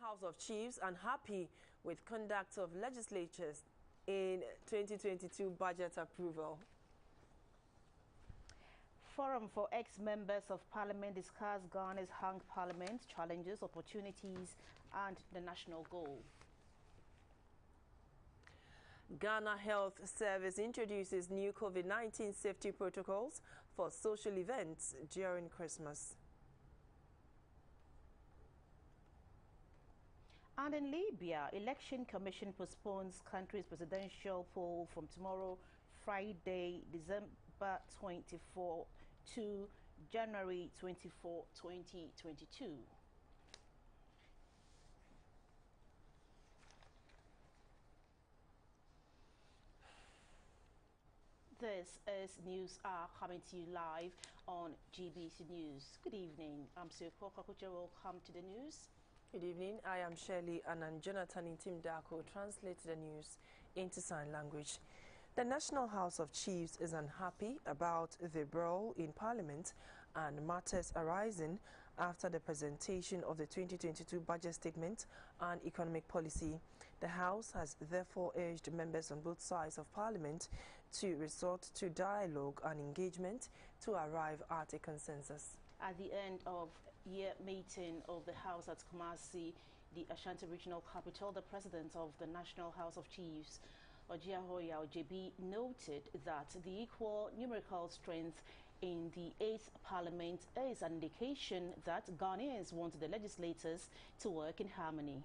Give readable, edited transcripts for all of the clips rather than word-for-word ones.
House of Chiefs unhappy with conduct of legislatures in 2022 budget approval. Forum for ex-members of Parliament discuss Ghana's hung Parliament, challenges, opportunities and the national goal. Ghana Health Service introduces new COVID-19 safety protocols for social events during Christmas. And in Libya, Election Commission postpones country's presidential poll from tomorrow, Friday, December 24 to January 24, 2022. This is News Hour coming to you live on GBC News. Good evening. I'm Soko Kakucha. Welcome to the news. Good evening. I am Shirley and Jonathan Intim Dako translated the news into sign language. The National House of Chiefs is unhappy about the brawl in Parliament and matters arising after the presentation of the 2022 budget statement and economic policy. The House has therefore urged members on both sides of Parliament to resort to dialogue and engagement to arrive at a consensus. At the end of year meeting of the House at Kumasi, the Ashanti Regional Capital, the President of the National House of Chiefs, Ojiahoya Ojebi, noted that the equal numerical strength in the 8th Parliament is an indication that Ghanaians want the legislators to work in harmony.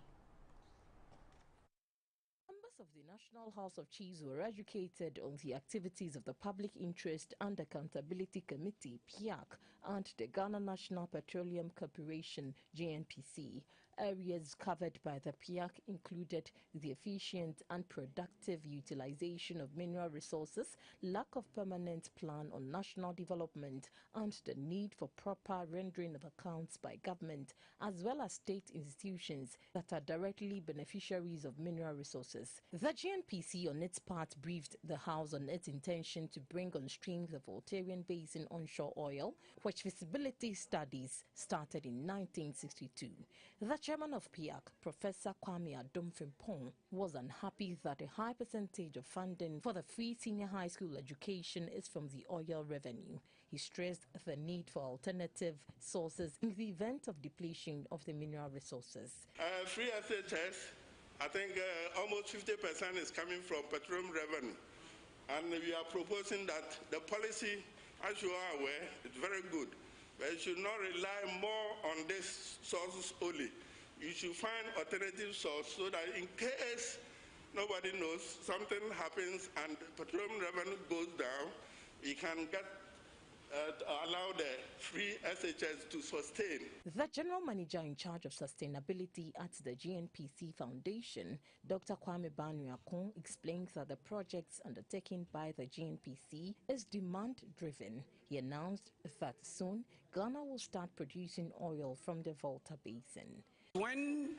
Members of the National House of Chiefs were educated on the activities of the Public Interest and Accountability Committee, PIAC, and the Ghana National Petroleum Corporation, GNPC. Areas covered by the PIAC included the efficient and productive utilization of mineral resources, lack of permanent plan on national development, and the need for proper rendering of accounts by government, as well as state institutions that are directly beneficiaries of mineral resources. The GNPC on its part briefed the House on its intention to bring on stream the Voltarian Basin onshore oil, which feasibility studies started in 1962. The chairman of PIAC, Professor Kwame Adom-Frimpong, was unhappy that a high percentage of funding for the free senior high school education is from the oil revenue. He stressed the need for alternative sources in the event of depletion of the mineral resources. Free SHS, I think almost 50% is coming from petroleum revenue. And we are proposing that the policy, as you are aware, is very good. But you should not rely more on these sources only. You should find alternative source so that in case nobody knows, something happens and petroleum revenue goes down, we can get allow the free SHS to sustain. The General Manager in charge of sustainability at the GNPC Foundation, Dr. Kwame Banuakon, explains that the projects undertaken by the GNPC is demand-driven. He announced that soon Ghana will start producing oil from the Volta Basin. When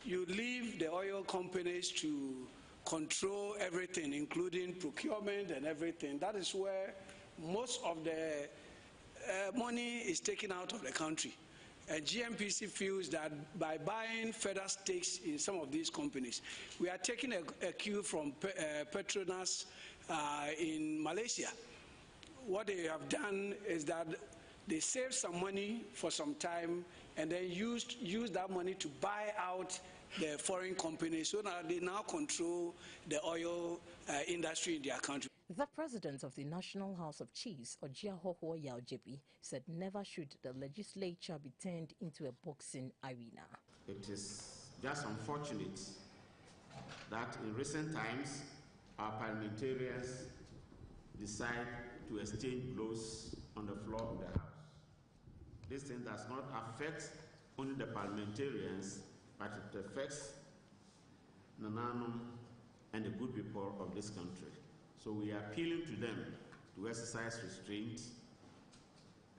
you leave the oil companies to control everything, including procurement and everything, that is where most of the money is taken out of the country. And GNPC feels that by buying further stakes in some of these companies, we are taking a cue from Petronas in Malaysia. What they have done is that they save some money for some time and then use that money to buy out the foreign companies so that they now control the oil industry in their country. The president of the National House of Chiefs, Ojiahoya Ojebi, said never should the legislature be turned into a boxing arena. It is just unfortunate that in recent times our parliamentarians decide to exchange blows on the floor of the House. This thing does not affect only the parliamentarians, but it affects Nananum and the good people of this country. So we are appealing to them to exercise restraint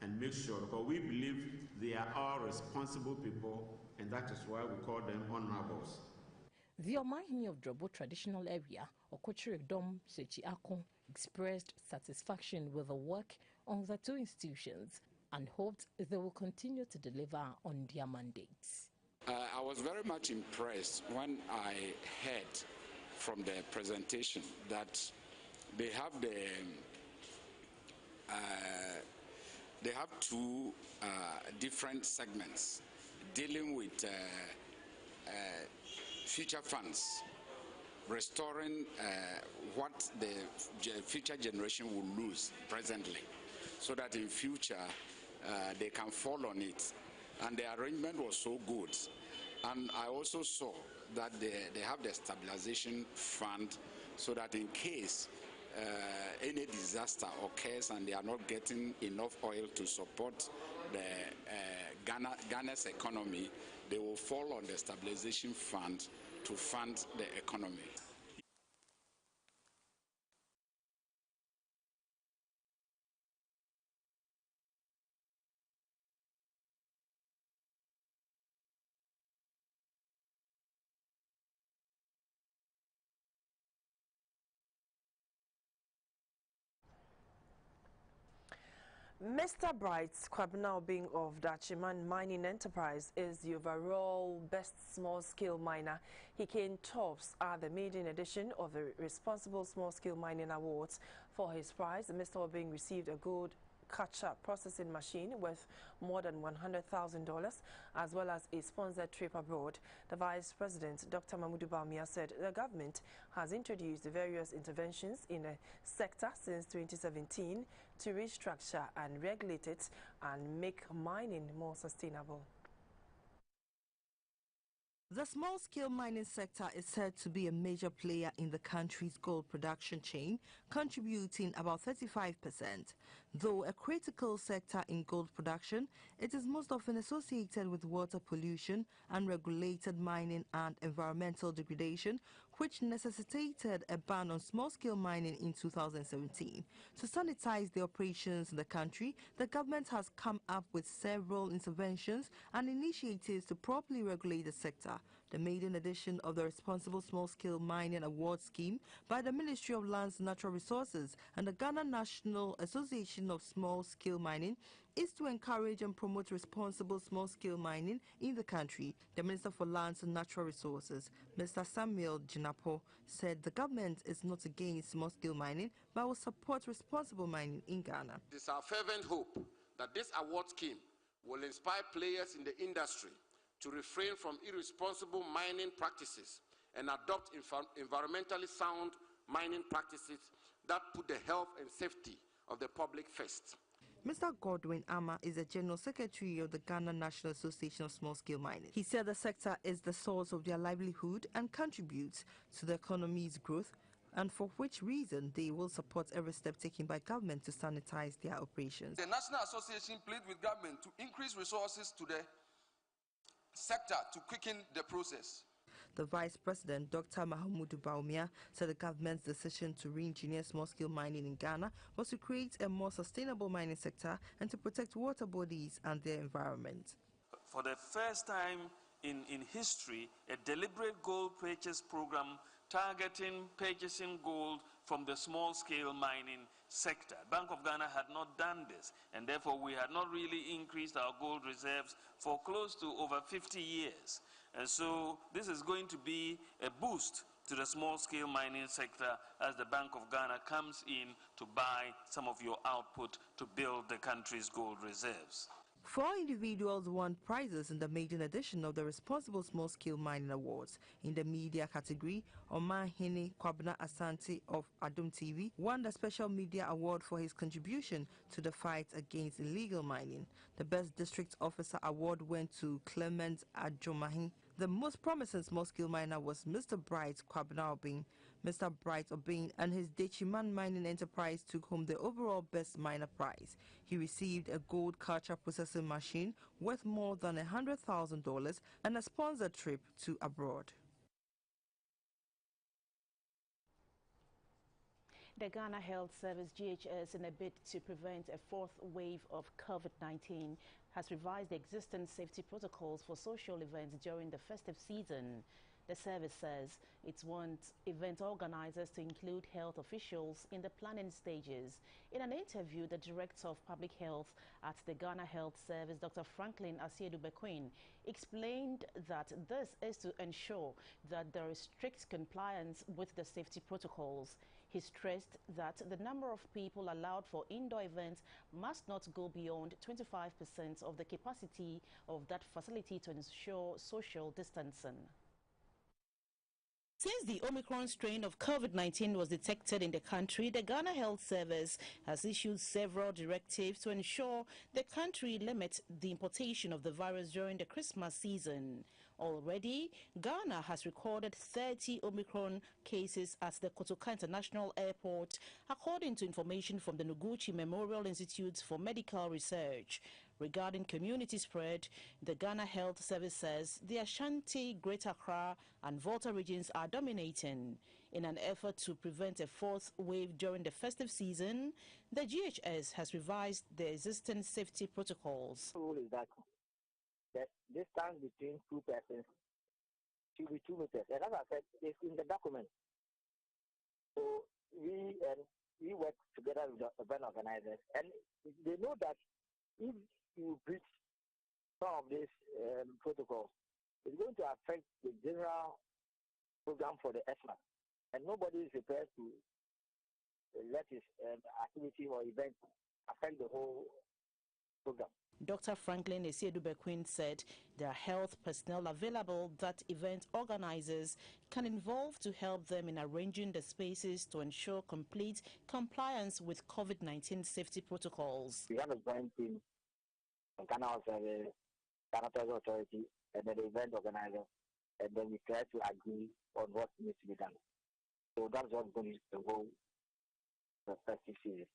and make sure, because we believe they are all responsible people, and that is why we call them honorables. The Omahini of Drobo traditional area, Okochiredom Sechi Akon, expressed satisfaction with the work on the two institutions and hoped they will continue to deliver on their mandates. I was very much impressed when I heard from the presentation that they have two different segments dealing with future funds, restoring what the future generation will lose presently, so that in future they can fall on it. And the arrangement was so good. And I also saw that they have the stabilization fund, so that in case any disaster occurs and they are not getting enough oil to support the Ghana's economy, they will fall on the stabilization fund to fund the economy. Mr. Bright's Kwabena Obing of Dachiman Mining Enterprise is the overall best small-scale miner. He came tops at the maiden edition of the Responsible Small-Scale Mining Awards. For his prize, Mr. Obing received a gold catch-up processing machine worth more than $100,000, as well as a sponsored trip abroad. The Vice President, Dr. Mahmoud Bawumia, said the government has introduced various interventions in the sector since 2017 to restructure and regulate it and make mining more sustainable. The small-scale mining sector is said to be a major player in the country's gold production chain, contributing about 35%. Though a critical sector in gold production, it is most often associated with water pollution, unregulated mining and environmental degradation, which necessitated a ban on small-scale mining in 2017. To sanitize the operations in the country, the government has come up with several interventions and initiatives to properly regulate the sector. The maiden edition of the Responsible Small-Scale Mining Award Scheme by the Ministry of Lands and Natural Resources and the Ghana National Association of Small-Scale Mining is to encourage and promote responsible small-scale mining in the country. The Minister for Lands and Natural Resources, Mr. Samuel Jinapo, said the government is not against small-scale mining but will support responsible mining in Ghana. It is our fervent hope that this award scheme will inspire players in the industry to refrain from irresponsible mining practices and adopt environmentally sound mining practices that put the health and safety of the public first. Mr. Godwin Ama is the General Secretary of the Ghana National Association of Small-Scale Mining. He said the sector is the source of their livelihood and contributes to the economy's growth, and for which reason they will support every step taken by government to sanitize their operations. The National Association pleads with government to increase resources to the sector to quicken the process. The Vice President, Dr. Mahmoud Bawumia, said the government's decision to re-engineer small-scale mining in Ghana was to create a more sustainable mining sector and to protect water bodies and their environment. For the first time in history, a deliberate gold purchase program targeting purchasing gold from the small-scale mining sector. Bank of Ghana had not done this, and therefore we had not really increased our gold reserves for close to over 50 years. And so this is going to be a boost to the small-scale mining sector as the Bank of Ghana comes in to buy some of your output to build the country's gold reserves. 4 individuals won prizes in the maiden edition of the Responsible Small-Scale Mining Awards. In the media category, Omahini Kwabena Asante of Adum TV won the Special Media Award for his contribution to the fight against illegal mining. The Best District Officer Award went to Clement Ajomahi. The most promising small-scale miner was Mr. Bright Kwabena Obing. Mr. Bright Obing and his Dachiman Mining Enterprise took home the overall Best Miner prize. He received a gold culture processing machine worth more than $100,000 and a sponsored trip to abroad. The Ghana Health Service GHS, in a bid to prevent a fourth wave of COVID-19, has revised the existing safety protocols for social events during the festive season. The service says it wants event organizers to include health officials in the planning stages. In an interview, the Director of Public Health at the Ghana Health Service, Dr. Franklin Asiedu-Bequin, explained that this is to ensure that there is strict compliance with the safety protocols. He stressed that the number of people allowed for indoor events must not go beyond 25% of the capacity of that facility to ensure social distancing. Since the Omicron strain of COVID-19 was detected in the country, the Ghana Health Service has issued several directives to ensure the country limits the importation of the virus during the Christmas season. Already, Ghana has recorded 30 Omicron cases at the Kotoka International Airport, according to information from the Noguchi Memorial Institute for Medical Research. Regarding community spread, the Ghana Health Service says the Ashanti, Greater Accra and Volta regions are dominating. In an effort to prevent a fourth wave during the festive season, the GHS has revised the existing safety protocols. The rule is that the distance between two persons should be 2 meters. And as I said, it's in the document. So we work together with the event organizers, and they know that if you breach some of these protocols, it's going to affect the general program for the ESMA. And nobody is prepared to let his activity or event affect the whole program. Dr. Franklin Asiedu-Bequin said there are health personnel available that event organizers can involve to help them in arranging the spaces to ensure complete compliance with COVID-19 safety protocols. We have a joint team, Ghana Health Service, Ghana Tourism Authority, and then the event organizer, and then we try to agree on what needs to be done. So that's what's going to go the festive season.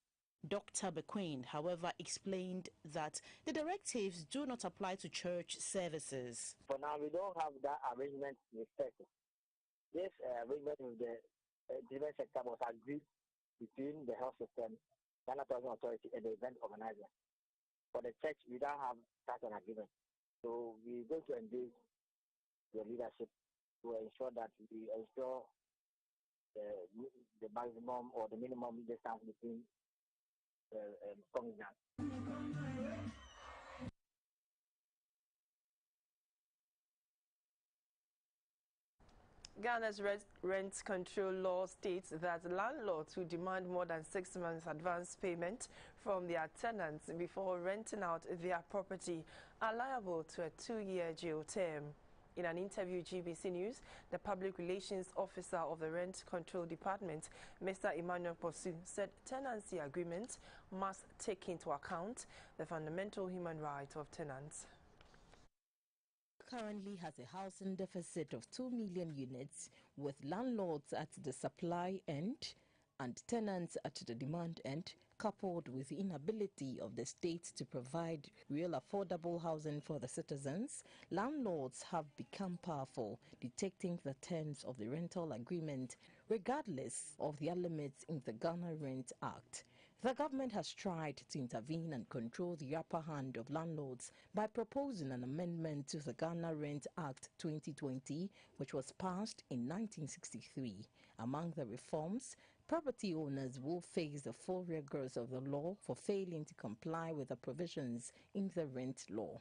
Dr. Bequin, however, explained that the directives do not apply to church services. For now, we don't have that arrangement with churches. This arrangement with the different sector was agreed between the health system, Ghana Tourism Authority, and the event organizer. For the church, we don't have such an agreement. So we're going to engage the leadership to ensure that we ensure the maximum or the minimum distance between Ghana's rent control law states that landlords who demand more than 6 months advance payment from their tenants before renting out their property are liable to a 2-year jail term. In an interview with GBC News, the Public Relations Officer of the Rent Control Department, Mr. Emmanuel Posu, said tenancy agreements must take into account the fundamental human right of tenants. Currently has a housing deficit of 2 million units, with landlords at the supply end and tenants at the demand end, coupled with the inability of the state to provide real affordable housing for the citizens. Landlords have become powerful, dictating the terms of the rental agreement, regardless of the limits in the Ghana Rent Act. The government has tried to intervene and control the upper hand of landlords by proposing an amendment to the Ghana Rent Act 2020, which was passed in 1963. Among the reforms, property owners will face the full rigors of the law for failing to comply with the provisions in the rent law.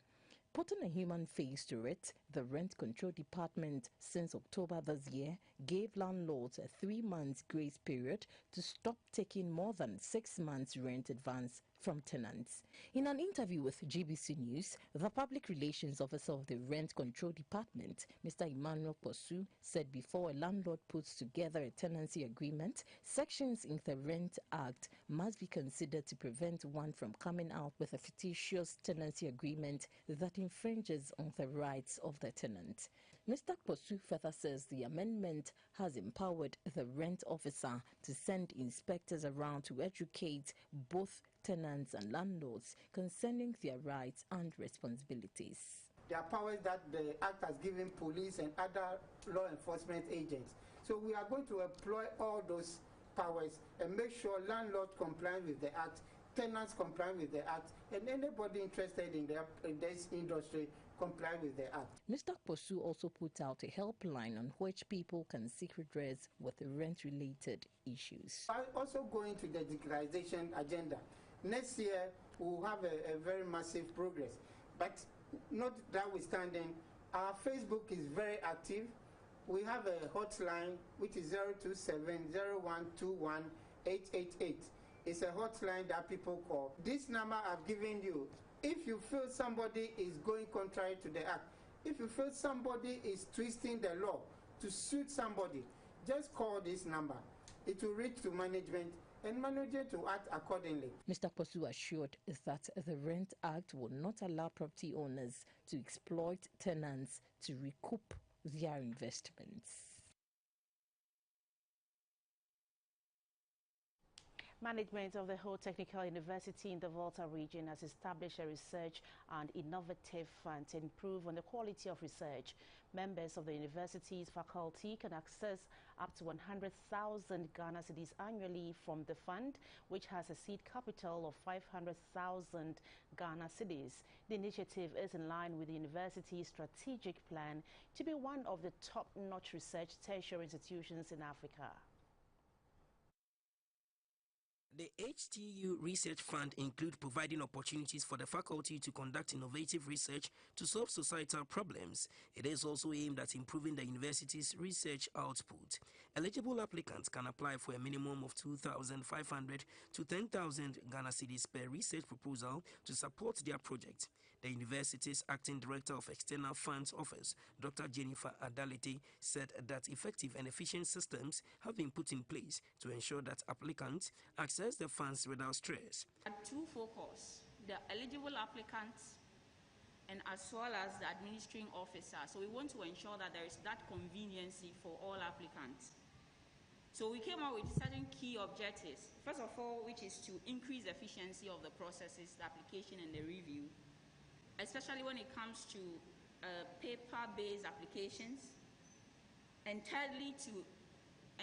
Putting a human face to it, the Rent Control Department since October this year gave landlords a 3-month grace period to stop taking more than 6 months rent advance from tenants. In an interview with GBC News, the Public Relations Officer of the Rent Control Department, Mr. Emmanuel Posu, said before a landlord puts together a tenancy agreement, sections in the Rent Act must be considered to prevent one from coming out with a fictitious tenancy agreement that infringes on the rights of the tenant. Mr. Posu further says the amendment has empowered the rent officer to send inspectors around to educate both tenants and landlords concerning their rights and responsibilities. There are powers that the Act has given police and other law enforcement agents. So we are going to employ all those powers and make sure landlords comply with the Act, tenants comply with the Act, and anybody interested in this industry comply with the Act. Mr. Posu also put out a helpline on which people can seek redress with rent-related issues. I also go into the digitalization agenda. Next year, we'll have a very massive progress. But notwithstanding, our Facebook is very active. We have a hotline, which is 027-0121-888. It's a hotline that people call. This number I've given you, if you feel somebody is going contrary to the Act, if you feel somebody is twisting the law to suit somebody, just call this number. It will reach to management, and management to act accordingly. Mr. Posu assured that the Rent Act will not allow property owners to exploit tenants to recoup their investments. Management of the Ho Technical University in the Volta region has established a research and innovative fund to improve on the quality of research. Members of the university's faculty can access up to 100,000 Ghana cedis annually from the fund, which has a seed capital of 500,000 Ghana cedis. The initiative is in line with the university's strategic plan to be one of the top-notch research tertiary institutions in Africa. The HTU Research Fund includes providing opportunities for the faculty to conduct innovative research to solve societal problems. It is also aimed at improving the university's research output. Eligible applicants can apply for a minimum of 2,500 to 10,000 Ghana cedis per research proposal to support their project. The university's acting director of external funds office, Dr. Jennifer Adalite, said that effective and efficient systems have been put in place to ensure that applicants access the funds without stress. Two focus, the eligible applicants and as well as the administering officer. So we want to ensure that there is that conveniency for all applicants. So we came up with certain key objectives. First of all, which is to increase the efficiency of the processes, the application and the review, especially when it comes to paper-based applications. And thirdly, to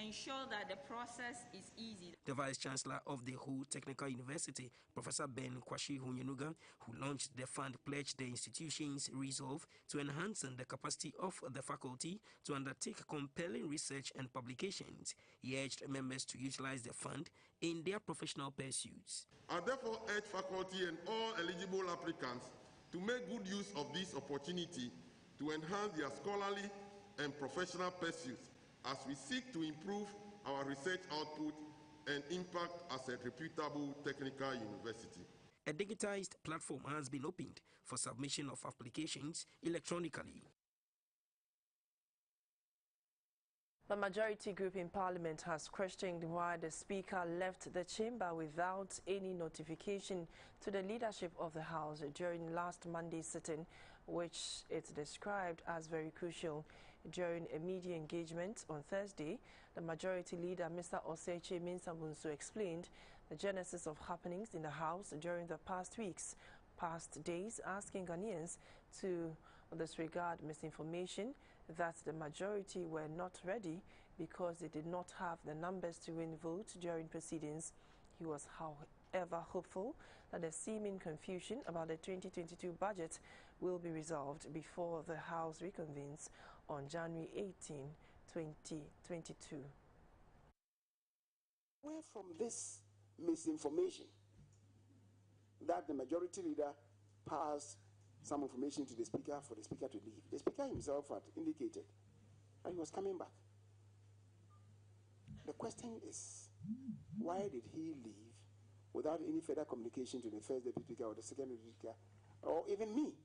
ensure that the process is easy. The Vice Chancellor of the Ho Technical University, Professor Ben Kwashi Hunyenuga, who launched the fund, pledged the institution's resolve to enhance the capacity of the faculty to undertake compelling research and publications. He urged members to utilize the fund in their professional pursuits. I therefore urge faculty and all eligible applicants to make good use of this opportunity to enhance their scholarly and professional pursuits as we seek to improve our research output and impact as a reputable technical university. A digitized platform has been opened for submission of applications electronically. The majority group in Parliament has questioned why the Speaker left the chamber without any notification to the leadership of the House during last Monday's sitting, which it described as very crucial. During a media engagement on Thursday, the majority leader, Mr. Oseche Minsabunsu, explained the genesis of happenings in the House during the past days, asking Ghanaians to disregard misinformation that the majority were not ready because they did not have the numbers to win votes during proceedings. He was, however, hopeful that the seeming confusion about the 2022 budget will be resolved before the House reconvenes on January 18, 2022. Where from this misinformation that the majority leader passed some information to the Speaker for the Speaker to leave. The Speaker himself had indicated that he was coming back. The question is, why did he leave without any further communication to the First Deputy Speaker or the Second Deputy Speaker, or even me,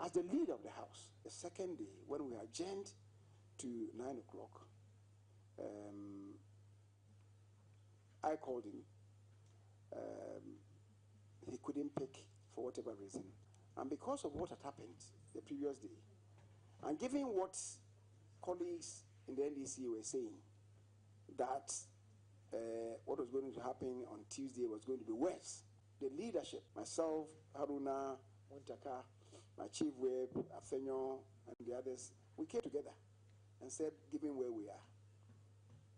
as the leader of the House? The second day, when we adjourned to 9 o'clock, I called him. He couldn't pick for whatever reason. And because of what had happened the previous day, and given what colleagues in the NDC were saying, that what was going to happen on Tuesday was going to be worse, the leadership, myself, Haruna, Muntaka, my chief whip, Afenyo, and the others, we came together and said, given where we are,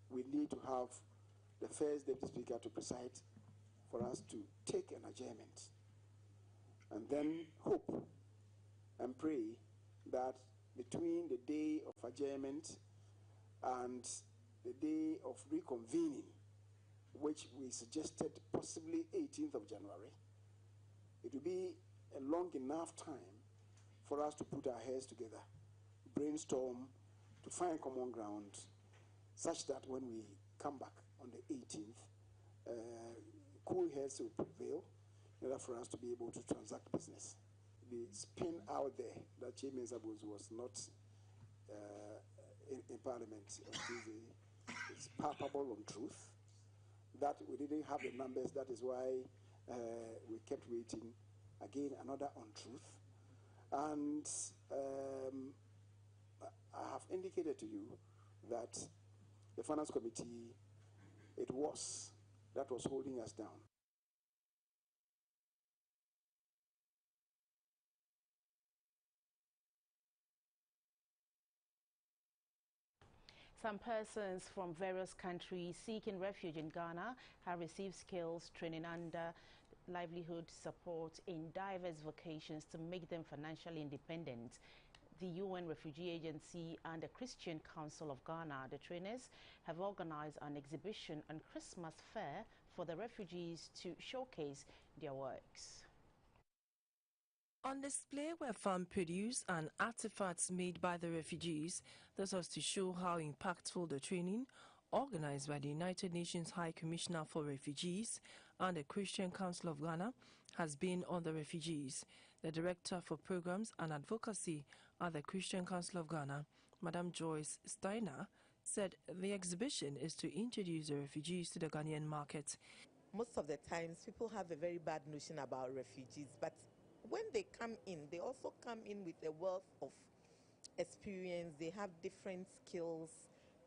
we need to have the First Deputy Speaker to preside for us to take an adjournment and then hope and pray that between the day of adjournment and the day of reconvening, which we suggested possibly 18th of January, it will be a long enough time for us to put our heads together, brainstorm, to find common ground, such that when we come back on the 18th, cool heads will prevail in order for us to be able to transact business. The spin out there that Chairman Zabuz was not in Parliament on Tuesday is palpable on truth. That we didn't have the numbers, that is why we kept waiting. Again, another untruth. And I have indicated to you that the Finance Committee, it was that was holding us down. Some persons from various countries seeking refuge in Ghana have received skills training under livelihood support in diverse vocations to make them financially independent. The UN Refugee Agency and the Christian Council of Ghana, the trainers, have organized an exhibition and Christmas fair for the refugees to showcase their works. On display were farm produce and artifacts made by the refugees. This was to show how impactful the training, organized by the United Nations High Commissioner for Refugees and the Christian Council of Ghana, has been on the refugees. The Director for Programs and Advocacy at the Christian Council of Ghana, Madam Joyce Steiner, said the exhibition is to introduce the refugees to the Ghanaian market. Most of the times, people have a very bad notion about refugees, but when they come in, they also come in with a wealth of experience. They have different skills,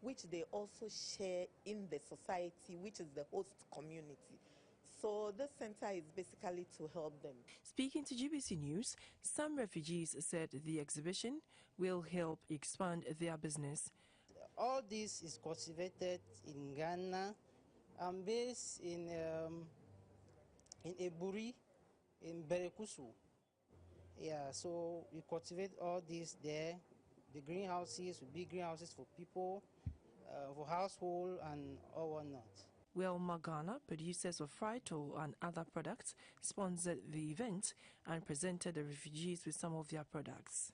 which they also share in the society, which is the host community. So this center is basically to help them. Speaking to GBC News, some refugees said the exhibition will help expand their business. All this is cultivated in Ghana. I'm based in Eburi, in Berekusu. Yeah, so we cultivate all this there. The greenhouses will be greenhouses for people, for household and all whatnot. Wilma Ghana, producers of Frito and other products, sponsored the event and presented the refugees with some of their products.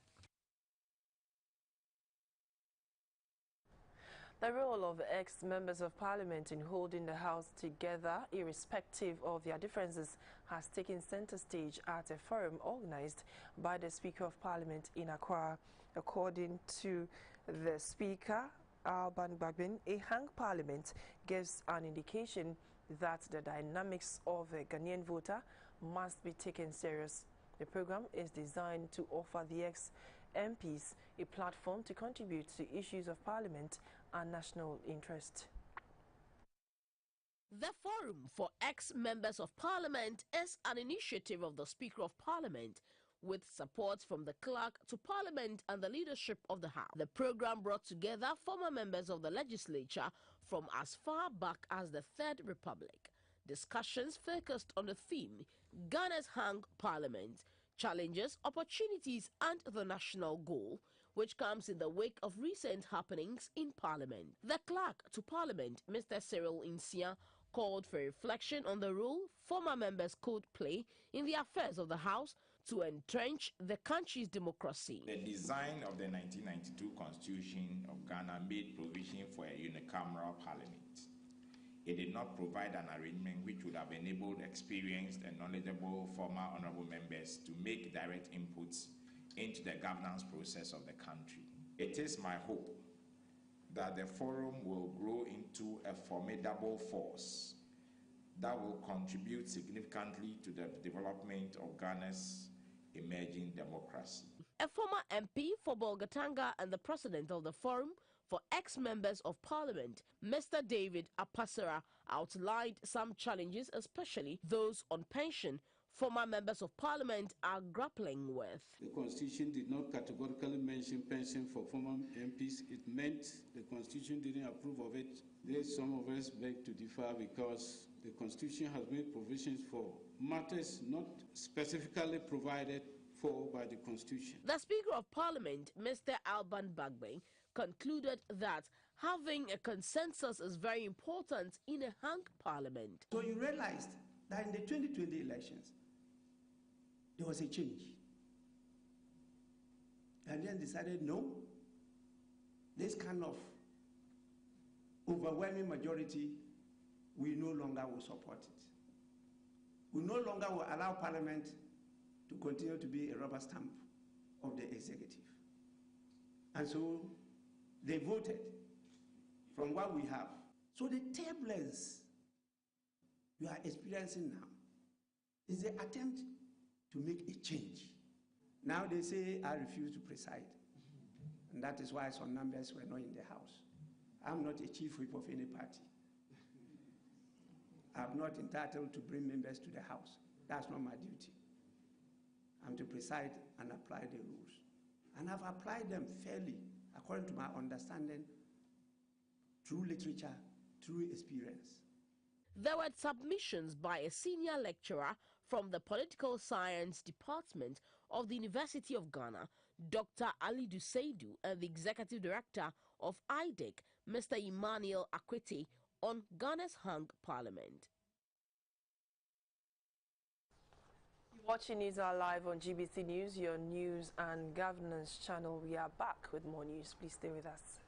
The role of ex-members of parliament in holding the House together, irrespective of their differences, has taken center stage at a forum organized by the Speaker of Parliament in Accra. According to the Speaker, Alban Bagbin, a hung parliament gives an indication that the dynamics of a Ghanaian voter must be taken serious. The program is designed to offer the ex-MPs a platform to contribute to issues of parliament and national interest. The Forum for Ex-Members of Parliament is an initiative of the Speaker of Parliament with support from the Clerk to Parliament and the leadership of the House. The program brought together former members of the legislature from as far back as the Third Republic. Discussions focused on the theme, Ghana's hung parliament, challenges, opportunities and the national goal, which comes in the wake of recent happenings in Parliament. The Clerk to Parliament, Mr. Cyril Insia, called for reflection on the role former members could play in the affairs of the House to entrench the country's democracy. The design of the 1992 Constitution of Ghana made provision for a unicameral parliament. It did not provide an arrangement which would have enabled experienced and knowledgeable former honorable members to make direct inputs into the governance process of the country. It is my hope that the forum will grow into a formidable force that will contribute significantly to the development of Ghana's emerging democracy. A former MP for Bolgatanga and the president of the Forum for Ex-Members of Parliament, Mr. David Apasera, outlined some challenges, especially those on pension, former members of parliament are grappling with. The Constitution did not categorically mention pension for former MPs. It meant the Constitution didn't approve of it. There some of us beg to differ because the Constitution has made provisions for matters not specifically provided for by the Constitution. The Speaker of Parliament, Mr. Alban Bagbe, concluded that having a consensus is very important in a hung parliament. So you realized that in the 2020 elections, there was a change. And then decided, no, this kind of overwhelming majority, we no longer will support it. We no longer will allow Parliament to continue to be a rubber stamp of the executive. And so they voted from what we have. So the turbulence you are experiencing now is the attempt to make a change. Now they say I refuse to preside. And that is why some members were not in the House. I'm not a chief whip of any party. I'm not entitled to bring members to the House. That's not my duty. I'm to preside and apply the rules. And I've applied them fairly, according to my understanding, through literature, through experience. There were submissions by a senior lecturer from the Political Science Department of the University of Ghana, Dr. Ali Duseidu, and the Executive Director of IDEC, Mr. Emmanuel Akwete, on Ghana's hung parliament. Watching News Hour live on GBC News, your news and governance channel. We are back with more news. Please stay with us.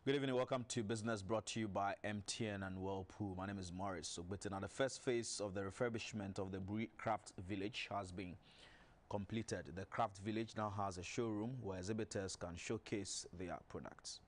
Good evening, welcome to Business, brought to you by MTN and Whirlpool. My name is Morris. So, now the first phase of the refurbishment of the Craft Village has been completed. The Craft Village now has a showroom where exhibitors can showcase their products.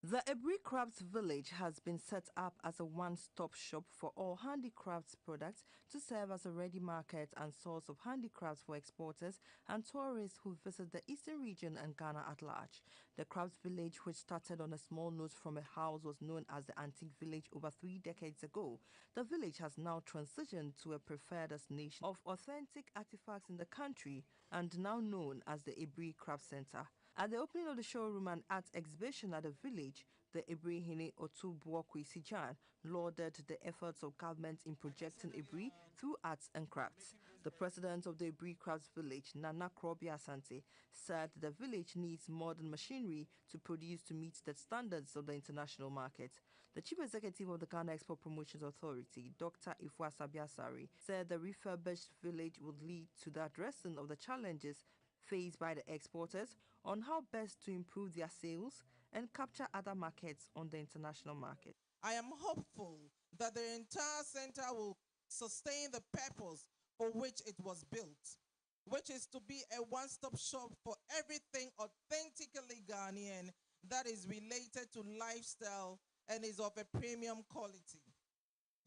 The Ebri Crafts Village has been set up as a one-stop shop for all handicrafts products to serve as a ready market and source of handicrafts for exporters and tourists who visit the eastern region and Ghana at large. The Crafts Village, which started on a small note from a house, was known as the Antique Village over 3 decades ago. The village has now transitioned to a preferred destination of authentic artifacts in the country and now known as the Ebri Craft Center. At the opening of the showroom and art exhibition at the village, the Ebrihini Otubuokwe Sijan lauded the efforts of government in projecting Ebri through arts and crafts. The president of the Ebri Crafts Village, Nana Krobi Asante, said the village needs modern machinery to produce to meet the standards of the international market. The chief executive of the Ghana Export Promotions Authority, Dr. Ifwa Sabiasari, said the refurbished village would lead to the addressing of the challenges faced by the exporters on how best to improve their sales and capture other markets on the international market. I am hopeful that the entire center will sustain the purpose for which it was built, which is to be a one-stop shop for everything authentically Ghanaian that is related to lifestyle and is of a premium quality.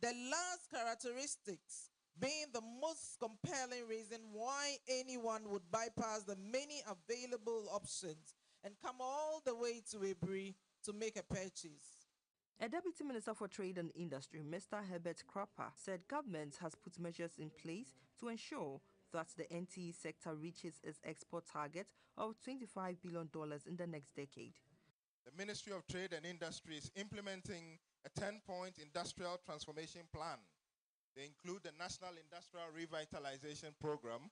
The last characteristics being the most compelling reason why anyone would bypass the many available options and come all the way to Ebri to make a purchase. A Deputy Minister for Trade and Industry, Mr. Herbert Krapper, said government has put measures in place to ensure that the NTE sector reaches its export target of $25 billion in the next decade. The Ministry of Trade and Industry is implementing a 10-point industrial transformation plan. They include the National Industrial Revitalization Program,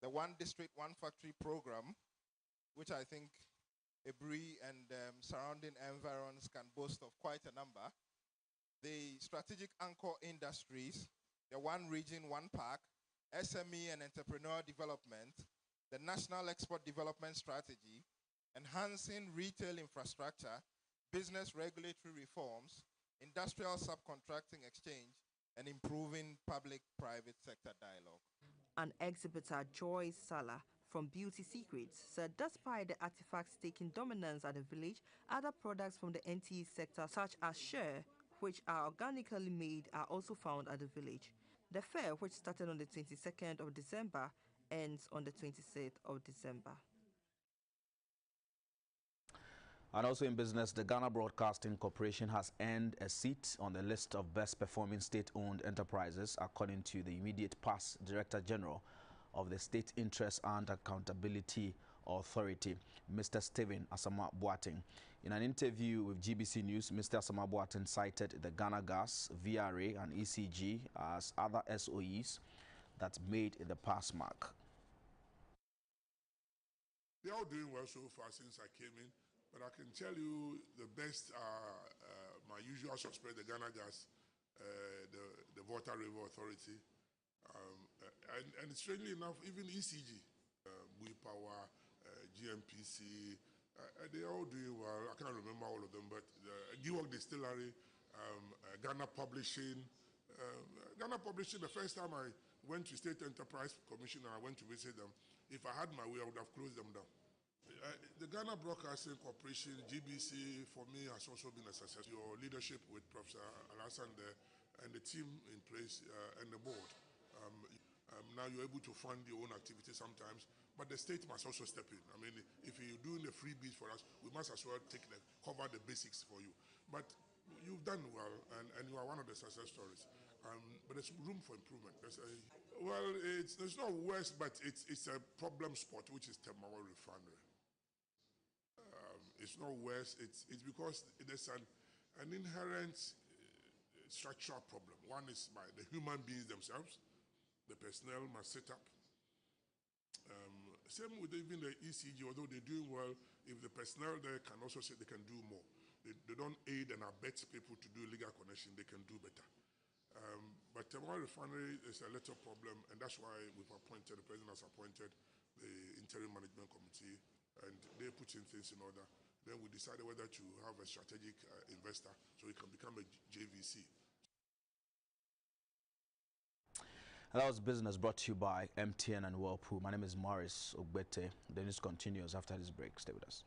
the One District, One Factory Program, which I think Ebri and surrounding environs can boast of quite a number. The Strategic Anchor Industries, the One Region, One Park, SME and Entrepreneur Development, the National Export Development Strategy, enhancing retail infrastructure, business regulatory reforms, industrial subcontracting exchange, and improving public-private sector dialogue. An exhibitor, Joyce Salah, from Beauty Secrets, said despite the artifacts taking dominance at the village, other products from the NTE sector such as shea, which are organically made, are also found at the village. The fair, which started on the 22nd of December, ends on the 26th of December. And also in business, the Ghana Broadcasting Corporation has earned a seat on the list of best performing state-owned enterprises, according to the immediate past Director General of the State Interest and Accountability Authority, Mr. Stephen Asama Boateng. In an interview with GBC News, Mr. Asama Boateng cited the Ghana Gas, VRA, and ECG as other SOEs that made the pass mark. They're all doing well so far since I came in, but I can tell you the best are my usual suspect, the Ghana Gas, the Water River Authority, and strangely enough, even ECG, Bui Power, GMPC, they're all doing well. I can't remember all of them, but Giwok Distillery, Ghana Publishing. Ghana Publishing, the first time I went to State Enterprise Commission and I went to visit them, if I had my way, I would have closed them down. The Ghana Broadcasting Corporation, GBC, for me has also been a success. Your leadership with Professor Alassane there and the team in place and the board. Now you're able to fund your own activities sometimes, but the state must also step in. I mean, if you're doing the freebies for us, we must as well cover the basics for you. But you've done well, and you are one of the success stories. But there's room for improvement. Well, it's not worse, but it's a problem spot, which is Temawa Refinery. It's not worse. It's because there's an inherent structural problem. One is by the human beings themselves. The personnel must set up. Same with even the ECG, although they're doing well, if the personnel there can also say they can do more. They don't aid and abet people to do legal connection, they can do better. But Temawa Refinery is a little problem, and that's why we've appointed, the president has appointed the interim management committee, and they're putting things in order. Then we decided whether to have a strategic investor so it can become a JVC. And that was business brought to you by MTN and Whirlpool. My name is Morris Ogbete. The news continues after this break. Stay with us.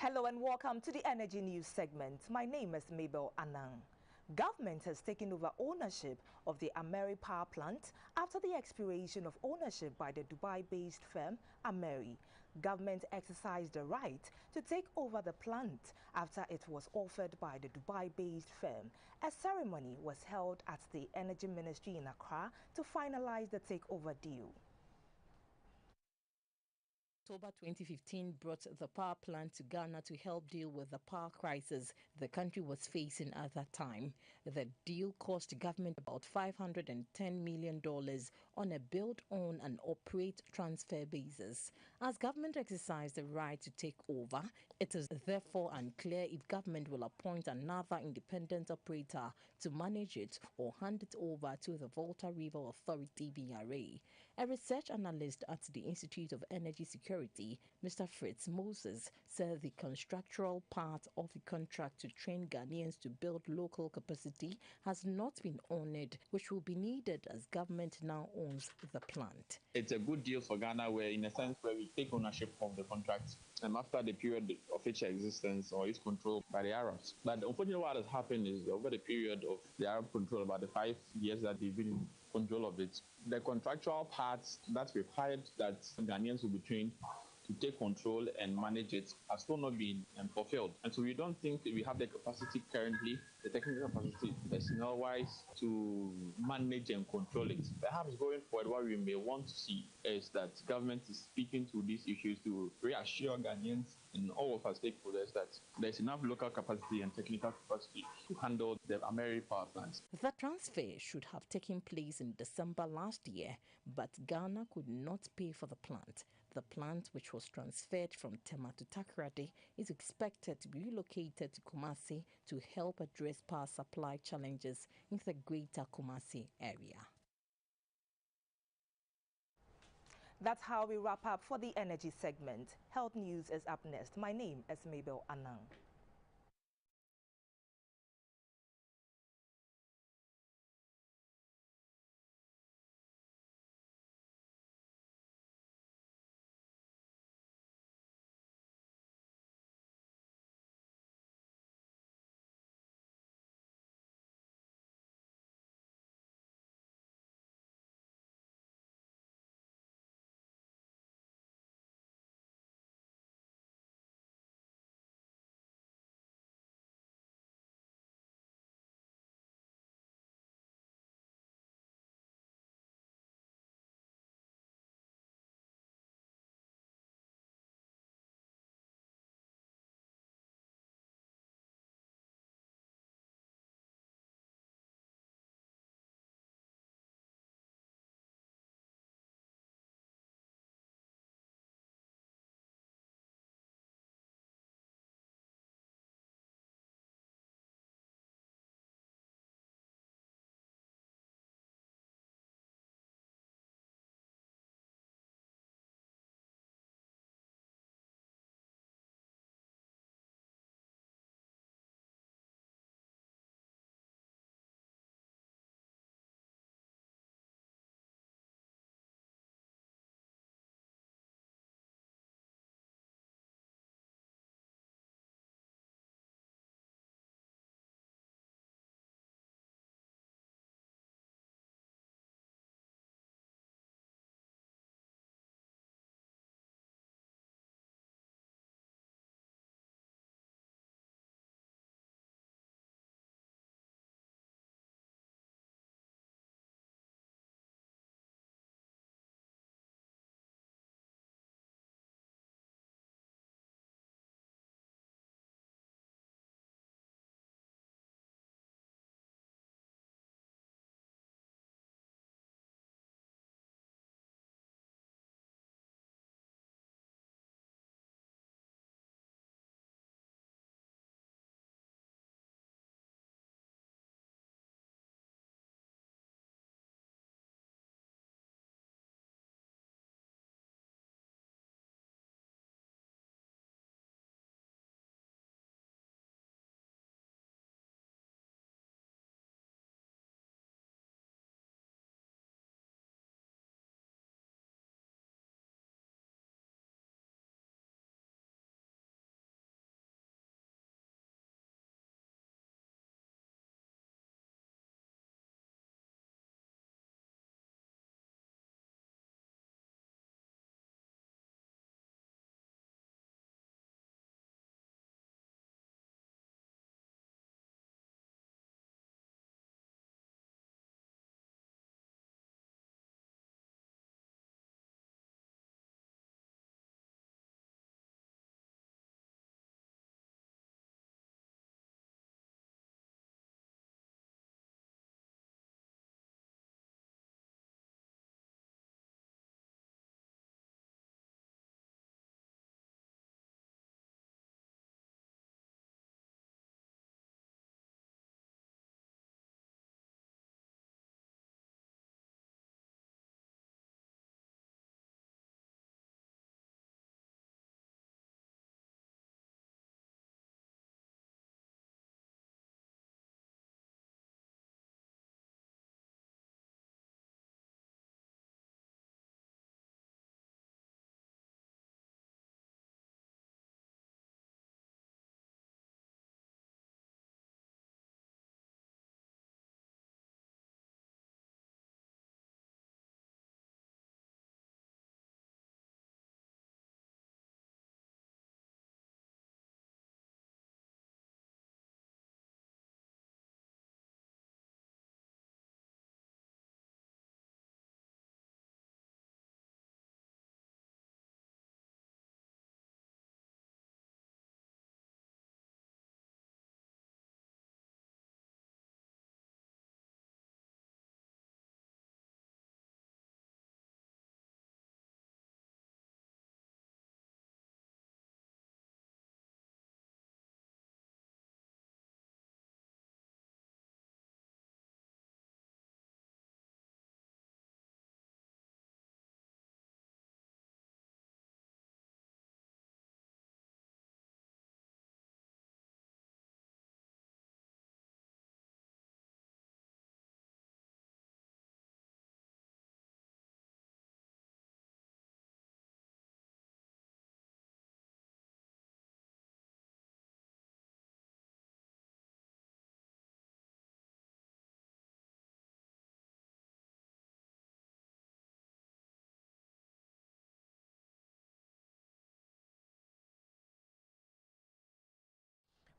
Hello and welcome to the Energy News segment. My name is Mabel Anang. Government has taken over ownership of the Ameri power plant after the expiration of ownership by the Dubai-based firm Ameri. Government exercised the right to take over the plant after it was offered by the Dubai-based firm. A ceremony was held at the Energy Ministry in Accra to finalize the takeover deal. October 2015 brought the power plant to Ghana to help deal with the power crisis the country was facing at that time. The deal cost government about $510 million on a build, own and operate transfer basis. As government exercised the right to take over, it is therefore unclear if government will appoint another independent operator to manage it or hand it over to the Volta River Authority VRA. A research analyst at the Institute of Energy Security, Mr. Fritz Moses, said the contractual part of the contract to train Ghanaians to build local capacity has not been honored, which will be needed as government now owns the plant. It's a good deal for Ghana where, in a sense, where we take ownership of the contract after the period of its existence or its control by the Arabs. But unfortunately, what has happened is over the period of the Arab control, about the 5 years that they've been in control of it, the contractual parts that required that Ghanaians will be trained to take control and manage it has still not been fulfilled. And so we don't think we have the capacity currently, the technical capacity personnel-wise, to manage and control it. Perhaps going forward, what we may want to see is that government is speaking to these issues to reassure Ghanaians and all of our stakeholders that there's enough local capacity and technical capacity to handle the Ameri power plants. The transfer should have taken place in December last year, but Ghana could not pay for the plant. The plant, which was transferred from Tema to Takoradi, is expected to be relocated to Kumasi to help address power supply challenges in the greater Kumasi area. That's how we wrap up for the energy segment. Health News is up next. My name is Mabel Anang.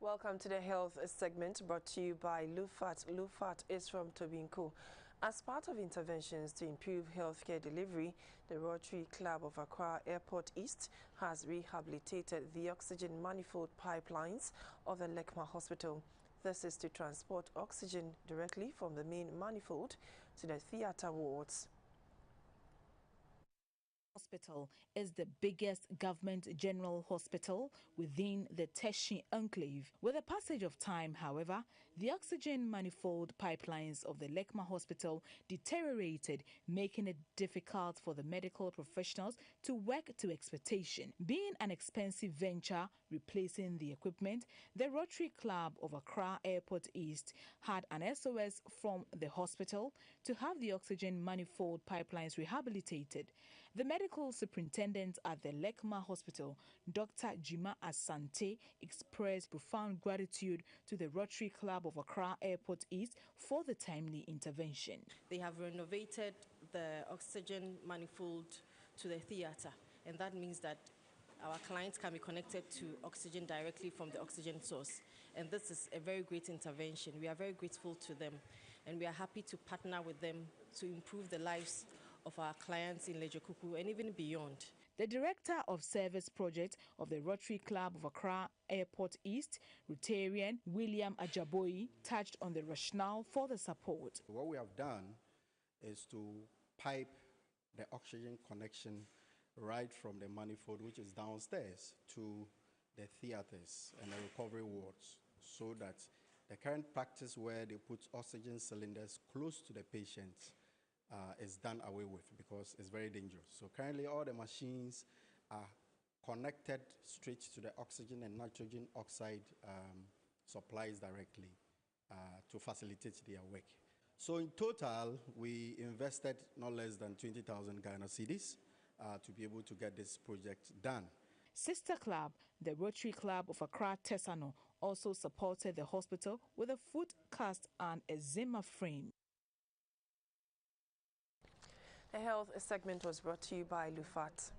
Welcome to the health segment brought to you by Lufat. Lufat is from Tobinco. As part of interventions to improve healthcare delivery, the Rotary Club of Accra Airport East has rehabilitated the oxygen manifold pipelines of the Lekma Hospital. This is to transport oxygen directly from the main manifold to the theatre wards. Hospital is the biggest government general hospital within the Teshi enclave. With the passage of time, however, the oxygen manifold pipelines of the Lekma Hospital deteriorated, making it difficult for the medical professionals to work to expectation. Being an expensive venture replacing the equipment, the Rotary Club of Accra Airport East had an SOS from the hospital to have the oxygen manifold pipelines rehabilitated. The medical superintendent at the Lekma Hospital, Dr. Jima Asante, expressed profound gratitude to the Rotary Club of Accra Airport East for the timely intervention. They have renovated the oxygen manifold to the theatre, and that means that our clients can be connected to oxygen directly from the oxygen source. And this is a very great intervention. We are very grateful to them, and we are happy to partner with them to improve the lives of our clients in Lejokuku and even beyond. The Director of Service Project of the Rotary Club of Accra Airport East, Rotarian William Ajaboyi, touched on the rationale for the support. What we have done is to pipe the oxygen connection right from the manifold, which is downstairs, to the theatres and the recovery wards, so that the current practice where they put oxygen cylinders close to the patients is done away with, because it's very dangerous. So currently all the machines are connected straight to the oxygen and nitrogen oxide supplies directly to facilitate their work. So in total, we invested not less than 20,000 Ghana cedis to be able to get this project done. Sister club, the Rotary Club of Accra Tesano, also supported the hospital with a foot cast and a Zimmer frame. The health segment was brought to you by Lufat.